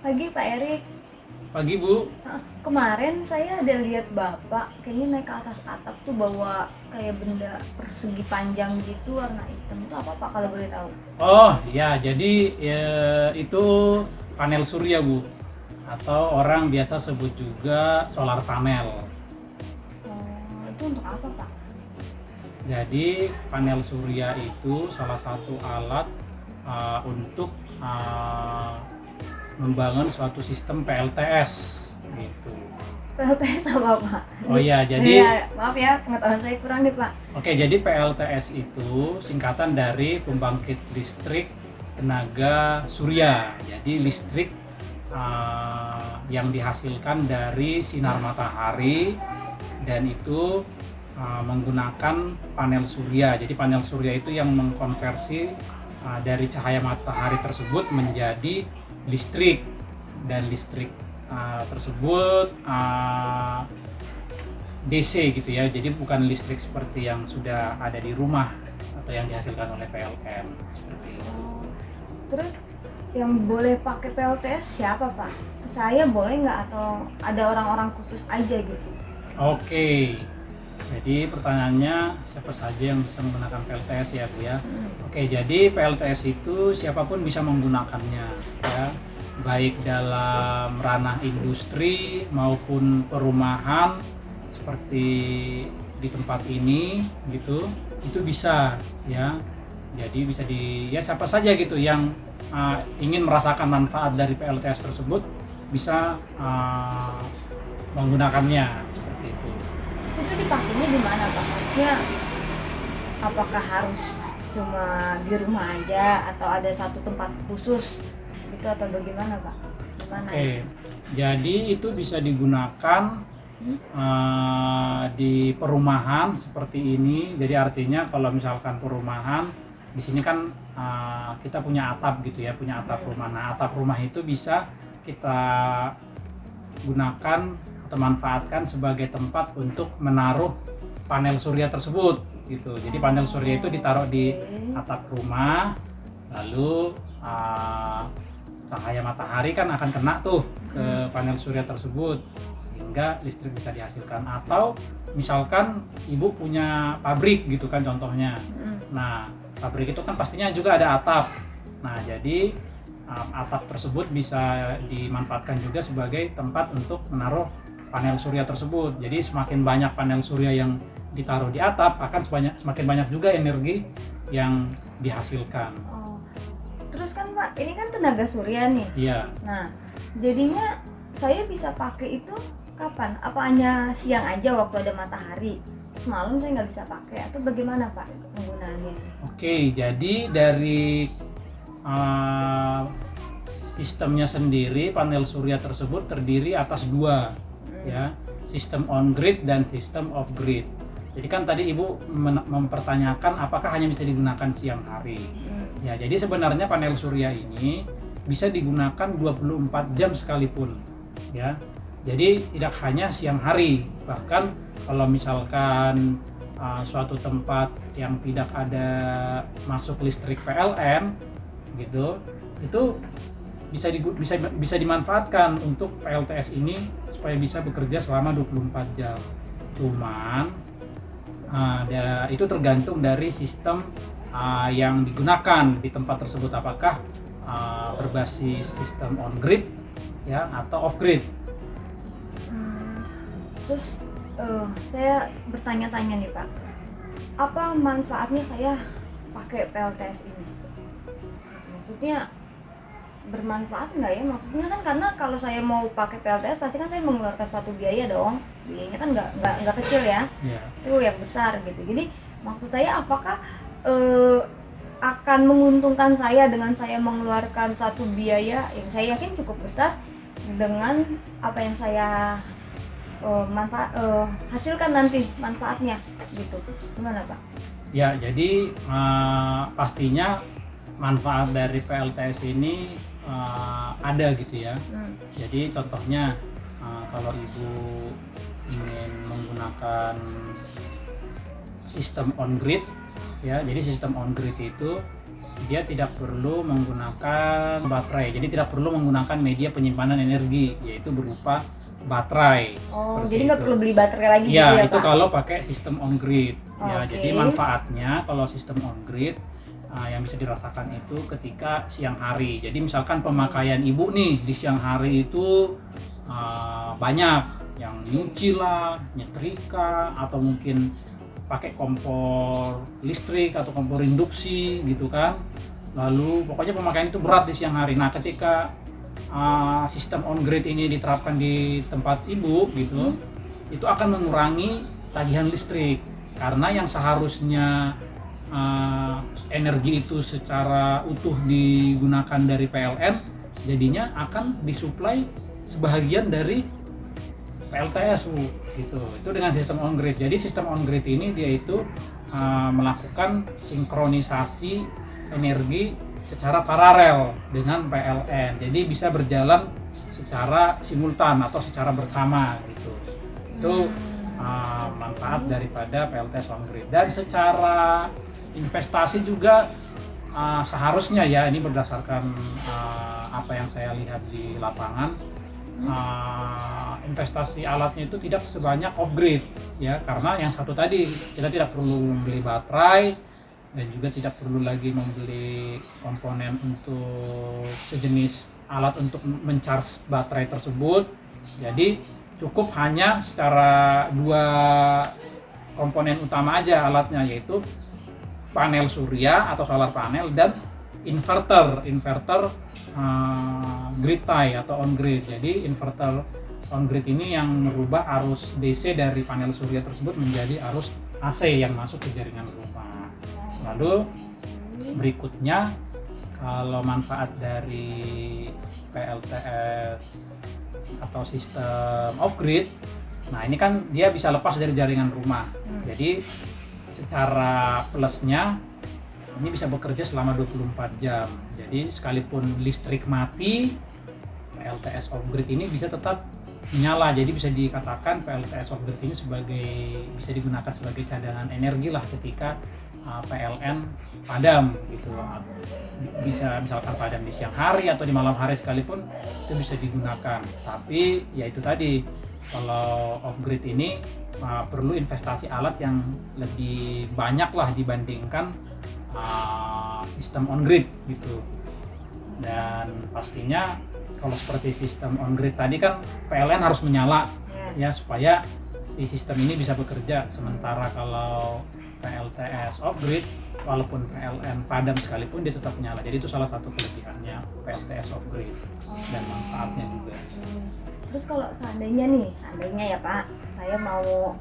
Pagi Pak Erik. Pagi Bu. Kemarin saya ada lihat Bapak kayaknya naik ke atas atap tuh bawa kayak benda persegi panjang gitu warna hitam. Itu apa Pak kalau boleh tahu? Oh ya, jadi ya, itu panel surya Bu, atau orang biasa sebut juga solar panel. Oh, itu untuk apa Pak? Jadi panel surya itu salah satu alat untuk membangun suatu sistem PLTS gitu. PLTS apa Pak? Oh iya, Ya, maaf ya pengetahuan saya kurang nih Pak. Oke, jadi PLTS itu singkatan dari pembangkit listrik tenaga surya. Jadi listrik yang dihasilkan dari sinar matahari dan itu menggunakan panel surya. Jadi panel surya itu yang mengkonversi dari cahaya matahari tersebut menjadi listrik, dan listrik tersebut DC gitu ya, jadi bukan listrik seperti yang sudah ada di rumah atau yang dihasilkan oleh PLN seperti itu. Terus yang boleh pakai PLTS siapa Pak? Saya boleh nggak atau ada orang-orang khusus aja gitu? Oke, jadi pertanyaannya siapa saja yang bisa menggunakan PLTS ya Bu ya. Oke, jadi PLTS itu siapapun bisa menggunakannya ya, baik dalam ranah industri maupun perumahan seperti di tempat ini gitu, itu bisa ya. Jadi bisa ya siapa saja gitu yang ingin merasakan manfaat dari PLTS tersebut bisa menggunakannya seperti itu. Terus itu dipakainya di mana Pak? Maksudnya apakah harus cuma di rumah aja atau ada satu tempat khusus gitu atau bagaimana Pak? Gimana? Oke, jadi itu bisa digunakan di perumahan seperti ini. Jadi artinya kalau misalkan perumahan di sini kan kita punya atap gitu ya, punya atap rumah. Nah, atap rumah itu bisa kita gunakan atau manfaatkan sebagai tempat untuk menaruh panel surya tersebut gitu. Jadi panel surya itu ditaruh di atap rumah, lalu cahaya matahari kan akan kena tuh ke panel surya tersebut sehingga listrik bisa dihasilkan. Atau misalkan ibu punya pabrik gitu kan contohnya. Nah, pabrik itu kan pastinya juga ada atap. Nah, jadi atap tersebut bisa dimanfaatkan juga sebagai tempat untuk menaruh panel surya tersebut. Jadi semakin banyak panel surya yang ditaruh di atap akan semakin banyak juga energi yang dihasilkan. Oh. Terus kan Pak, ini kan tenaga surya nih. Iya. Nah, jadinya saya bisa pakai itu kapan? Apa hanya siang aja waktu ada matahari? Terus malam saya nggak bisa pakai atau bagaimana Pak penggunaannya? Oke, jadi dari sistemnya sendiri panel surya tersebut terdiri atas dua ya, sistem on grid dan sistem off grid. Jadi kan tadi Ibu mempertanyakan apakah hanya bisa digunakan siang hari. Ya, jadi sebenarnya panel surya ini bisa digunakan 24 jam sekalipun ya. Jadi tidak hanya siang hari, bahkan kalau misalkan suatu tempat yang tidak ada masuk listrik PLN gitu, itu bisa dimanfaatkan untuk PLTS ini supaya bisa bekerja selama 24 jam. Cuman itu tergantung dari sistem yang digunakan di tempat tersebut, apakah berbasis sistem on grid ya atau off grid. Terus saya bertanya-tanya nih Pak, apa manfaatnya saya pakai PLTS ini? Maksudnya bermanfaat nggak ya? Maksudnya kan karena kalau saya mau pakai PLTS pasti kan saya mengeluarkan suatu biaya dong. Biayanya kan nggak kecil ya. Yeah. Itu yang besar gitu. Jadi maksud saya apakah akan menguntungkan saya dengan saya mengeluarkan satu biaya yang saya yakin cukup besar dengan apa yang saya hasilkan nanti manfaatnya gitu. Gimana Pak? Ya, jadi pastinya manfaat dari PLTS ini ada gitu ya. Jadi contohnya kalau Ibu ingin menggunakan sistem on grid ya, jadi sistem on grid itu dia tidak perlu menggunakan baterai, jadi tidak perlu menggunakan media penyimpanan energi, yaitu berupa baterai. Oh, Seperti jadi nggak itu. perlu beli baterai lagi Ya, gitu ya itu Pak? kalau pakai sistem on grid. Ya, Oke. jadi manfaatnya kalau sistem on grid yang bisa dirasakan itu ketika siang hari. Jadi misalkan pemakaian ibu nih di siang hari itu banyak yang nyuci lah, nyetrika, atau mungkin pakai kompor listrik atau kompor induksi gitu kan. Lalu pokoknya pemakaian itu berat di siang hari. Nah, ketika sistem on grid ini diterapkan di tempat ibu gitu, itu akan mengurangi tagihan listrik, karena yang seharusnya energi itu secara utuh digunakan dari PLN, jadinya akan disuplai sebahagian dari PLTS Bu, gitu. Itu dengan sistem on grid. Jadi sistem on grid ini dia itu melakukan sinkronisasi energi secara paralel dengan PLN. Jadi bisa berjalan secara simultan atau secara bersama gitu. Itu manfaat daripada PLTS on grid. Dan secara investasi juga seharusnya ya, ini berdasarkan apa yang saya lihat di lapangan, investasi alatnya itu tidak sebanyak off grid ya, karena yang satu tadi kita tidak perlu membeli baterai dan juga tidak perlu lagi membeli komponen untuk sejenis alat untuk mencharge baterai tersebut. Jadi cukup hanya secara dua komponen utama aja alatnya, yaitu panel surya atau solar panel dan inverter grid tie atau on grid. Jadi inverter on grid ini yang merubah arus DC dari panel surya tersebut menjadi arus AC yang masuk ke jaringan rumah. Lalu berikutnya, kalau manfaat dari PLTS atau sistem off grid, nah ini kan dia bisa lepas dari jaringan rumah. Jadi secara plusnya ini bisa bekerja selama 24 jam. Jadi sekalipun listrik mati, PLTS off grid ini bisa tetap menyala. Jadi bisa dikatakan PLTS off grid ini bisa digunakan sebagai cadangan energi lah ketika PLN padam gitu. Bisa misalkan padam di siang hari atau di malam hari sekalipun itu bisa digunakan. Tapi ya itu tadi, kalau off grid ini perlu investasi alat yang lebih banyak lah dibandingkan sistem on grid gitu. Dan pastinya kalau seperti sistem on grid tadi kan PLN harus menyala ya supaya si sistem ini bisa bekerja. Sementara kalau PLTS off grid, walaupun PLN padam sekalipun dia tetap menyala. Jadi itu salah satu kelebihannya PLTS off grid dan manfaatnya juga. Terus kalau seandainya ya Pak, saya mau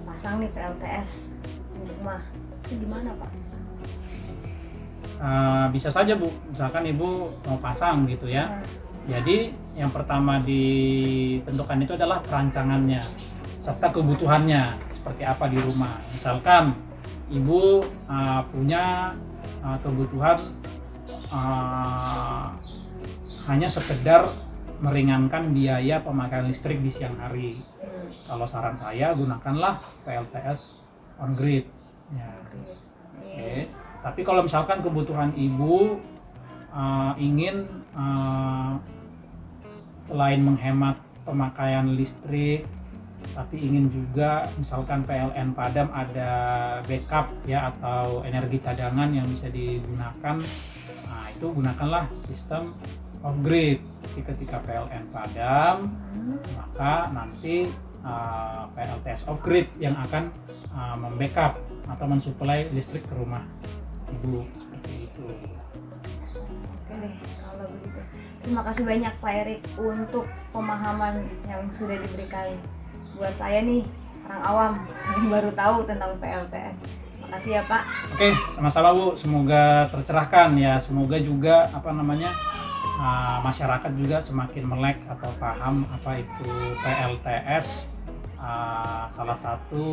pasang nih PLTS di rumah, itu gimana Pak? Bisa saja Bu, misalkan Ibu mau pasang gitu ya. Jadi yang pertama ditentukan itu adalah perancangannya serta kebutuhannya seperti apa di rumah. Misalkan Ibu punya kebutuhan hanya sekedar meringankan biaya pemakaian listrik di siang hari. Kalau saran saya, gunakanlah PLTS on grid. Ya. Oke. Tapi kalau misalkan kebutuhan Ibu ingin selain menghemat pemakaian listrik, tapi ingin juga misalkan PLN padam ada backup ya atau energi cadangan yang bisa digunakan, nah itu gunakanlah sistem off grid. Jadi ketika PLN padam, maka nanti PLTS off grid yang akan membackup atau mensuplai listrik ke rumah Ibu, seperti itu. Oke deh, kalau begitu. Terima kasih banyak Pak Erik untuk pemahaman yang sudah diberikan buat saya nih, orang awam yang baru tahu tentang PLTS. Makasih ya Pak. Oke, sama-sama Bu. Semoga tercerahkan ya. Semoga juga masyarakat juga semakin melek atau paham apa itu PLTS. Salah satu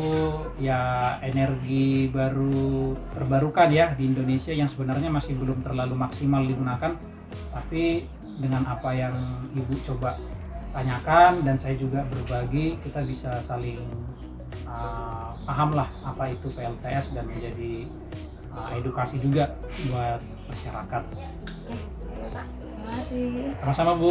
ya energi baru terbarukan ya di Indonesia yang sebenarnya masih belum terlalu maksimal digunakan. Tapi dengan apa yang Ibu coba tanyakan dan saya juga berbagi, kita bisa saling paham lah apa itu PLTS dan menjadi edukasi juga buat masyarakat. Oke, ya Pak. Terima kasih. Sama-sama Bu.